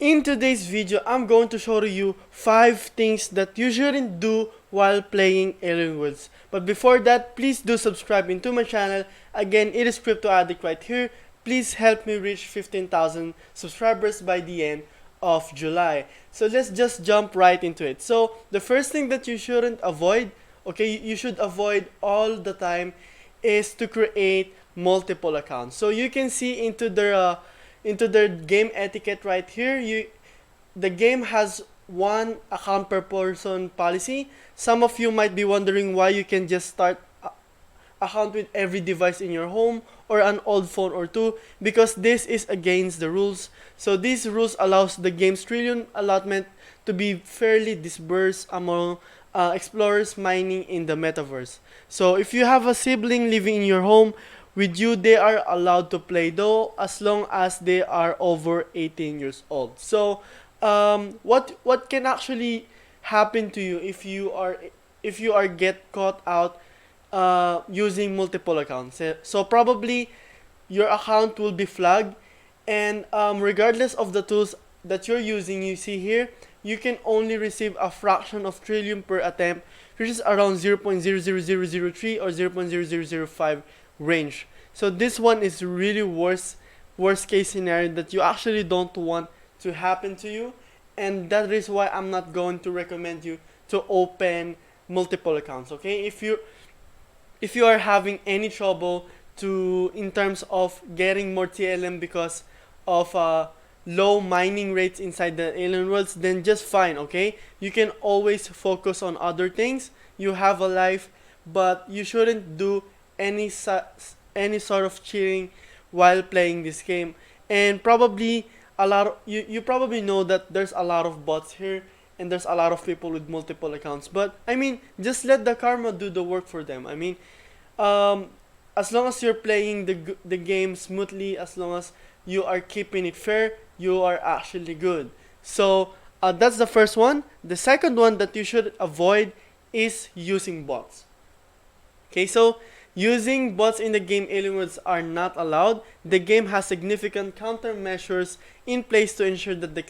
In today's video, I'm going to show you 5 things that you shouldn't do while playing Alien Worlds. But before that, please do subscribe into my channel. Again, it is Crypto Addict right here. Please help me reach 15,000 subscribers by the end of July. So let's just jump right into it. So the first thing that you shouldn't avoid, okay, you should avoid all the time, is to create multiple accounts. So you can see into their game etiquette right here. The game has one account per person policy. Some of you might be wondering why you can just start account with every device in your home or an old phone or two, because this is against the rules. So these rules allows the game's trillion allotment to be fairly dispersed among explorers mining in the metaverse. So if you have a sibling living in your home with you, they are allowed to play, though, as long as they are over 18 years old. So what can actually happen to you if you are get caught out using multiple accounts? So probably your account will be flagged, and regardless of the tools that you're using, you see here, you can only receive a fraction of trillion per attempt, which is around 0.00003 or 0.0005 range. So this one is really worst case scenario that you actually don't want to happen to you, and that is why I'm not going to recommend you to open multiple accounts. Okay, if you are having any trouble to in terms of getting more TLM because of low mining rates inside the alien worlds, then just fine. Okay, you can always focus on other things. You have a life, but you shouldn't do any sort of cheating while playing this game. And probably you probably know that there's a lot of bots here, and there's a lot of people with multiple accounts. But I mean, just let the karma do the work for them. I mean, um, as long as you're playing the game smoothly, as long as you are keeping it fair, you are actually good. So that's the first one. The second one that you should avoid is using bots. Okay, so using bots in the game Alien Worlds are not allowed. The game has significant countermeasures in place to ensure that the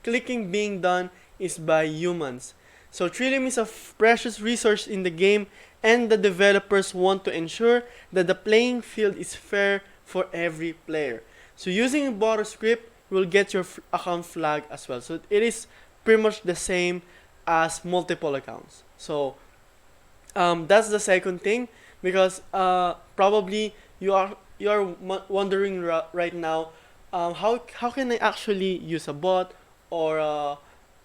clicking being done is by humans. So Trillium is a precious resource in the game, and the developers want to ensure that the playing field is fair for every player. So using a bot script will get your account flagged as well. So it is pretty much the same as multiple accounts. So that's the second thing, because probably you are wondering right now, how can I actually use a bot, or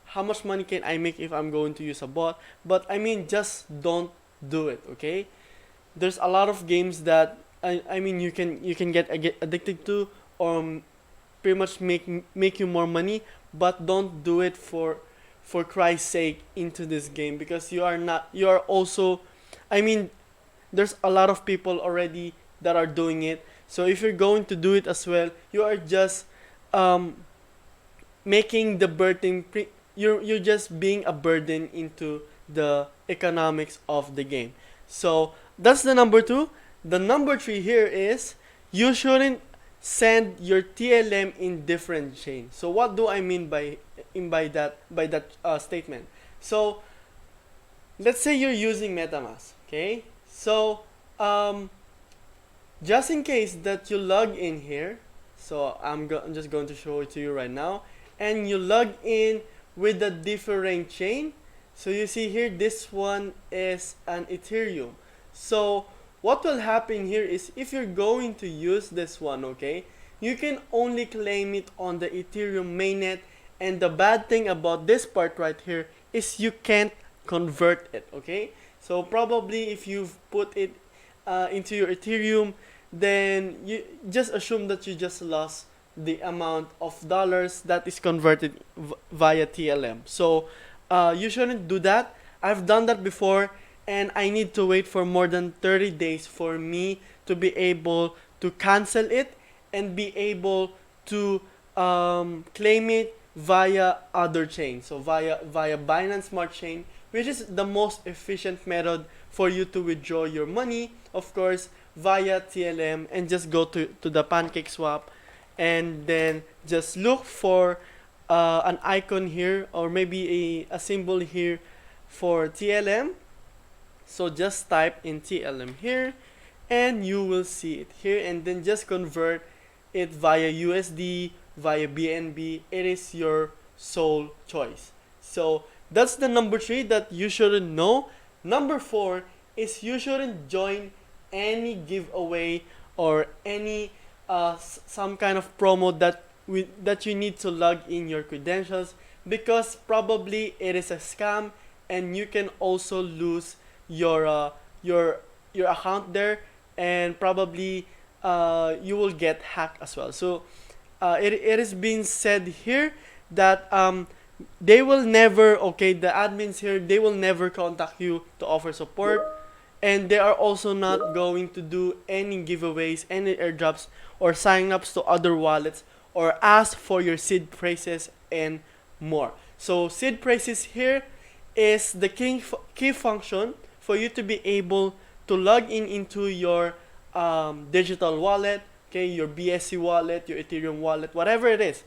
how much money can I make if I'm going to use a bot? But I mean, just don't do it. Okay, there's a lot of games that I mean you can get addicted to, or pretty much make you more money, but don't do it for Christ's sake into this game, because you are also, I mean, there's a lot of people already that are doing it. So if you're going to do it as well, you are just um, making the burden you're just being a burden into the economics of the game. So that's the number 2. The number 3 here is you shouldn't send your TLM in different chains. So what do I mean by that statement? So let's say you're using MetaMask. Okay, so just in case that you log in here, so I'm just going to show it to you right now, and you log in with a different chain. So you see here, this one is an Ethereum. So what will happen here is, if you're going to use this one, okay, you can only claim it on the Ethereum mainnet, and the bad thing about this part right here is you can't convert it. Okay, so probably if you've put it into your Ethereum, then you just assume that you just lost the amount of dollars that is converted via TLM. So you shouldn't do that. I've done that before, and I need to wait for more than 30 days for me to be able to cancel it and be able to claim it via other chains. So via Binance Smart Chain, which is the most efficient method for you to withdraw your money, of course, via TLM, and just go to the Pancake Swap, and then just look for an icon here, or maybe a symbol here for TLM. So just type in TLM here, and you will see it here, and then just convert it via USD, via BNB. It is your sole choice. So that's the number 3 that you shouldn't know. Number 4 is you shouldn't join any giveaway or any some kind of promo that you need to log in your credentials, because probably it is a scam, and you can also lose your your account there, and probably you will get hacked as well. So it is being said here that they will never, okay, the admins here, they will never contact you to offer support, and they are also not going to do any giveaways, any airdrops, or sign-ups to other wallets, or ask for your seed phrases and more. So seed phrases here is the key function for you to be able to log in into your digital wallet, okay, your BSC wallet, your Ethereum wallet, whatever it is,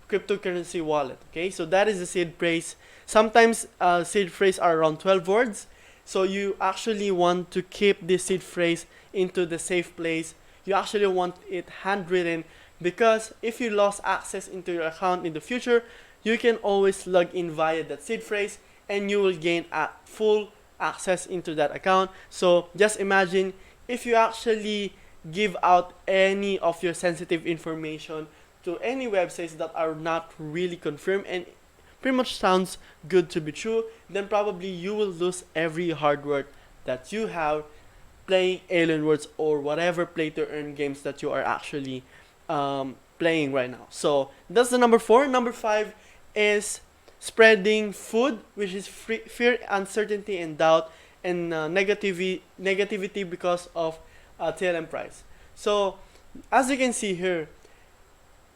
cryptocurrency wallet. Okay, so that is the seed phrase. Sometimes seed phrase are around 12 words, so you actually want to keep this seed phrase into the safe place. You actually want it handwritten, because if you lost access into your account in the future, you can always log in via that seed phrase, and you will gain full access into that account. So just imagine if you actually give out any of your sensitive information to any websites that are not really confirmed and pretty much sounds good to be true, then probably you will lose every hard work that you have playing Alien Worlds or whatever play to earn games that you are actually playing right now. So that's the number 4. Number 5 is spreading FUD, which is fear, uncertainty, and doubt, and negativity because of TLM price. So as you can see here,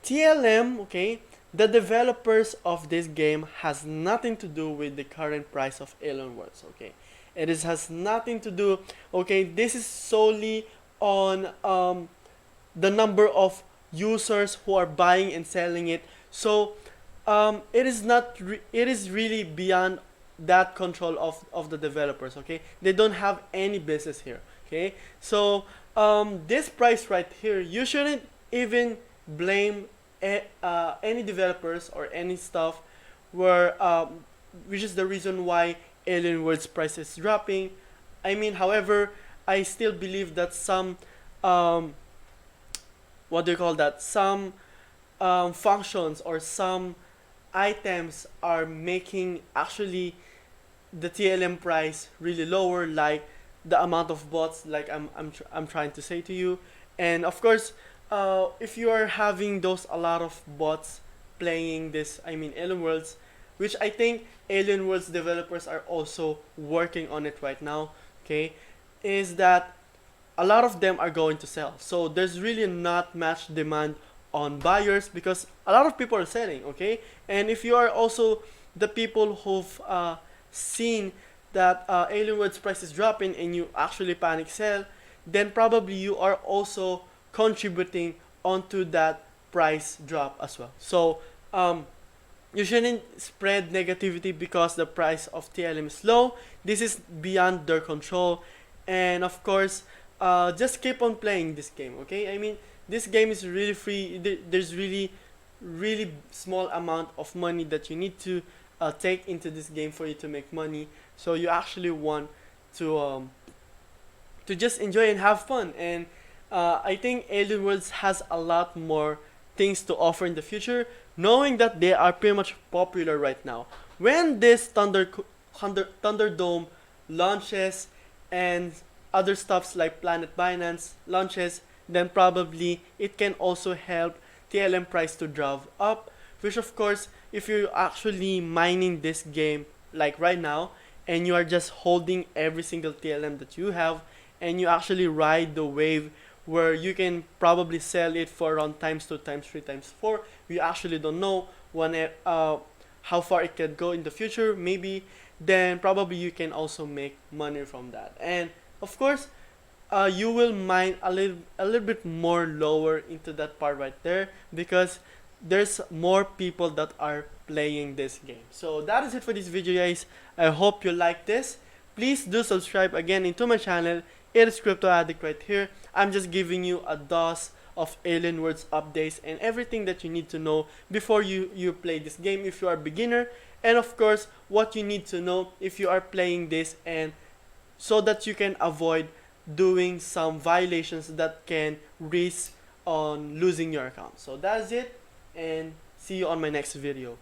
TLM, okay, the developers of this game has nothing to do with the current price of Alien Worlds. Okay, has nothing to do. Okay, this is solely on the number of users who are buying and selling it. So it is not. It is really beyond that control of the developers. Okay, they don't have any business here. Okay, so this price right here, you shouldn't even blame any developers or any stuff where which is the reason why Alien Worlds price is dropping. I mean, however, I still believe that some what do you call that? Some functions or some items are making actually the TLM price really lower, like the amount of bots, like I'm trying to say to you. And of course, if you are having a lot of bots playing this, I mean Alien Worlds, which I think Alien Worlds developers are also working on it right now, okay, is that a lot of them are going to sell. So there's really not much demand on buyers because a lot of people are selling, okay? And if you are also the people who've seen that Alien Worlds price is dropping and you actually panic sell, then probably you are also contributing onto that price drop as well. So you shouldn't spread negativity because the price of TLM is low. This is beyond their control. And of course, just keep on playing this game, okay? I mean, this game is really free. There's really small amount of money that you need to take into this game for you to make money. So you actually want to just enjoy and have fun. And I think Alien Worlds has a lot more things to offer in the future, knowing that they are pretty much popular right now. When this Thunderdome launches and other stuffs like Planet Binance launches, then probably it can also help TLM price to drive up, which of course, if you're actually mining this game like right now and you are just holding every single TLM that you have and you actually ride the wave where you can probably sell it for around times 2, times 3, times 4, we actually don't know how far it can go in the future, maybe, then probably you can also make money from that. And of course, you will mine a little bit more lower into that part right there, because there's more people that are playing this game. So that is it for this video, guys. I hope you like this. Please do subscribe again into my channel. It is Crypto Addict right here. I'm just giving you a dose of Alien Worlds updates and everything that you need to know before you play this game if you are a beginner, and of course what you need to know if you are playing this, and so that you can avoid doing some violations that can risk on losing your account. So that's it, and see you on my next video.